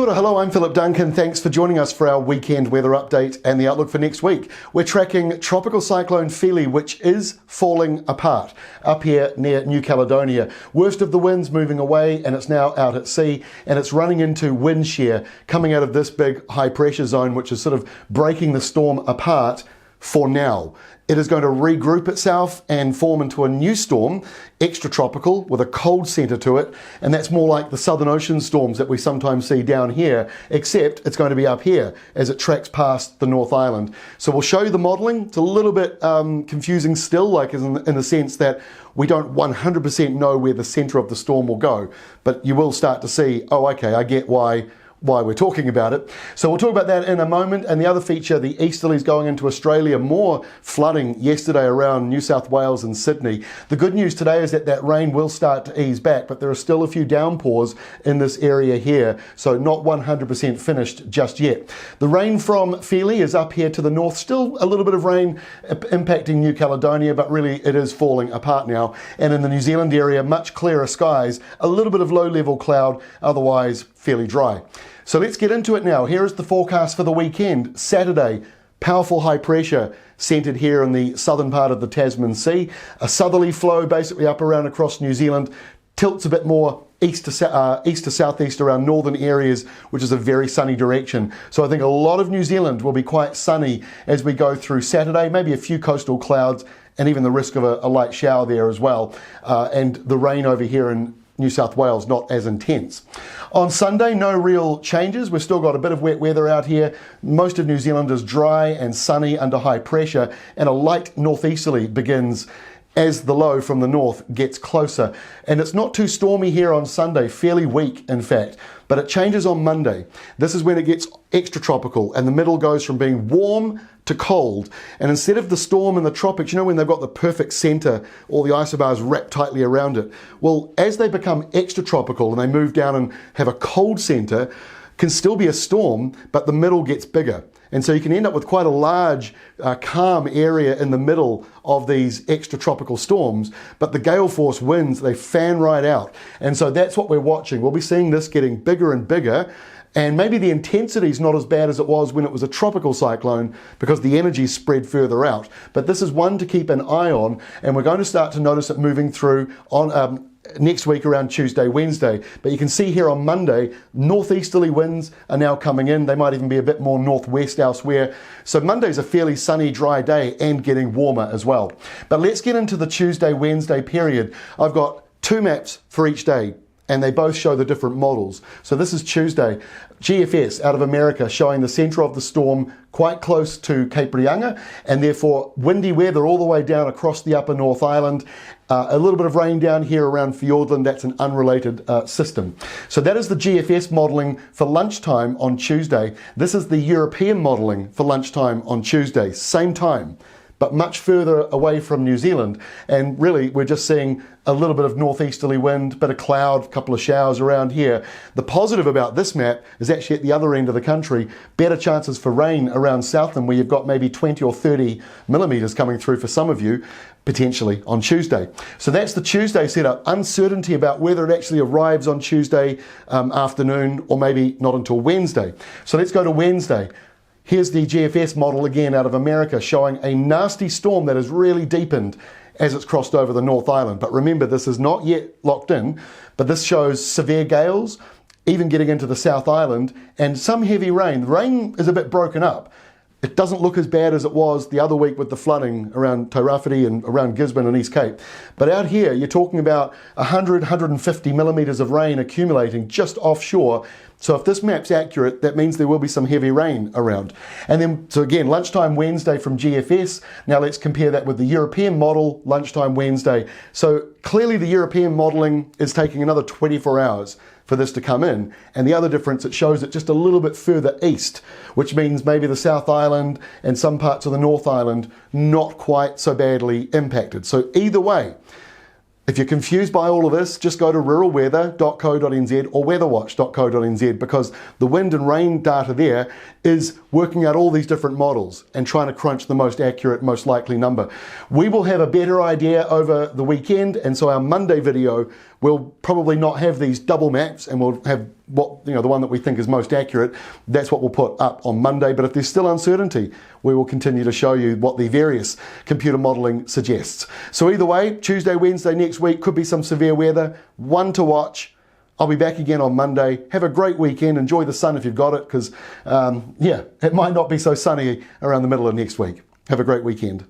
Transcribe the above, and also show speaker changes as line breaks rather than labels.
Kia ora, hello, I'm Philip Duncan. Thanks for joining us for our weekend weather update and the outlook for next week. We're tracking Tropical Cyclone Fili, which is falling apart up here near New Caledonia. Worst of the winds moving away, and it's now out at sea, and it's running into wind shear coming out of this big high pressure zone, which is sort of breaking the storm apart for now. It is going to regroup itself and form into a new storm, extratropical, with a cold centre to it, and that's more like the Southern Ocean storms that we sometimes see down here, except it's going to be up here as it tracks past the North Island. So we'll show you the modelling. It's a little bit confusing still, like in the sense that we don't 100% know where the centre of the storm will go, but you will start to see, oh, okay, I get why we're talking about it. So we'll talk about that in a moment. And the other feature, the easterlies going into Australia, more flooding yesterday around New South Wales and Sydney. The good news today is that that rain will start to ease back, but there are still a few downpours in this area here, so not 100% finished just yet. The rain from Fili is up here to the north, still a little bit of rain impacting New Caledonia, but really it is falling apart now. And in the New Zealand area, much clearer skies, a little bit of low-level cloud, otherwise fairly dry. So let's get into it now. Here is the forecast for the weekend. Saturday, powerful high pressure centred here in the southern part of the Tasman Sea. A southerly flow basically up around across New Zealand, tilts a bit more east to southeast around northern areas, which is a very sunny direction. So I think a lot of New Zealand will be quite sunny as we go through Saturday, maybe a few coastal clouds and even the risk of a light shower there as well. And the rain over here in New South Wales not as intense. On Sunday, no real changes. We've still got a bit of wet weather out here. Most of New Zealand is dry and sunny under high pressure, and a light northeasterly begins as the low from the north gets closer. And it's not too stormy here on Sunday, fairly weak in fact, but it changes on Monday. This is when it gets extratropical and the middle goes from being warm to cold. And instead of the storm in the tropics, you know when they've got the perfect center, all the isobars wrapped tightly around it? Well, as they become extratropical and they move down and have a cold center, can still be a storm, but the middle gets bigger. And so you can end up with quite a large, calm area in the middle of these extratropical storms, but the gale force winds, they fan right out. And so that's what we're watching. We'll be seeing this getting bigger and bigger, and maybe the intensity is not as bad as it was when it was a tropical cyclone because the energy is spread further out. But this is one to keep an eye on, and we're going to start to notice it moving through on next week around Tuesday, Wednesday. But you can see here on Monday, northeasterly winds are now coming in. They might even be a bit more northwest elsewhere. So Monday's a fairly sunny, dry day and getting warmer as well. But let's get into the Tuesday, Wednesday period. I've got two maps for each day, and they both show the different models. So this is Tuesday. GFS out of America showing the center of the storm quite close to Cape Reinga, and therefore windy weather all the way down across the upper North Island. A little bit of rain down here around Fiordland. That's an unrelated system. So that is the GFS modelling for lunchtime on Tuesday. This is the European modelling for lunchtime on Tuesday, same time, but much further away from New Zealand. And really, we're just seeing a little bit of northeasterly wind, bit of cloud, a couple of showers around here. The positive about this map is actually at the other end of the country, better chances for rain around Southland, where you've got maybe 20 or 30 millimetres coming through for some of you, potentially on Tuesday. So that's the Tuesday setup. Uncertainty about whether it actually arrives on Tuesday afternoon or maybe not until Wednesday. So let's go to Wednesday. Here's the GFS model again out of America showing a nasty storm that has really deepened as it's crossed over the North Island. But remember, this is not yet locked in, but this shows severe gales, even getting into the South Island, and some heavy rain. The rain is a bit broken up. It doesn't look as bad as it was the other week with the flooding around Tairāwhiti and around Gisborne and East Cape. But out here, you're talking about 100, 150 millimetres of rain accumulating just offshore. So if this map's accurate, that means there will be some heavy rain around. And then, so again, lunchtime Wednesday from GFS. Now let's compare that with the European model, lunchtime Wednesday. So clearly the European modelling is taking another 24 hours for this to come in. And the other difference, it shows it just a little bit further east, which means maybe the South Island and some parts of the North Island not quite so badly impacted. So either way, if you're confused by all of this, just go to ruralweather.co.nz or weatherwatch.co.nz, because the wind and rain data there is working out all these different models and trying to crunch the most accurate, most likely number. We will have a better idea over the weekend, and so our Monday video will probably not have these double maps, and we'll have the one that we think is most accurate, that's what we'll put up on Monday. But if there's still uncertainty, we will continue to show you what the various computer modelling suggests. So either way, Tuesday, Wednesday next week could be some severe weather, one to watch. I'll be back again on Monday. Have a great weekend. Enjoy the sun if you've got it, because, it might not be so sunny around the middle of next week. Have a great weekend.